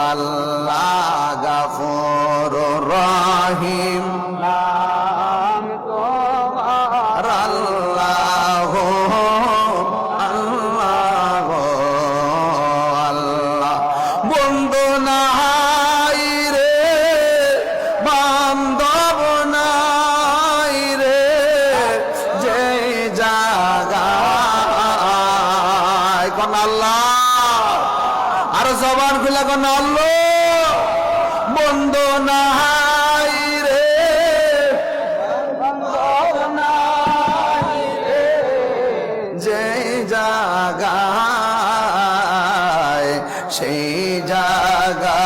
আল্লাহ গফুর রহিম নাম তোমার আল্লাহ আল্লাহ আল্লাহ বন্ধু নাই রে বান্ধব নাই রে যে জায়গায় কোন আল্লাহ আর জবান খুলে কোন আল্লাহ বন্ধু নাই রে যে জায়গায় সেই জায়গা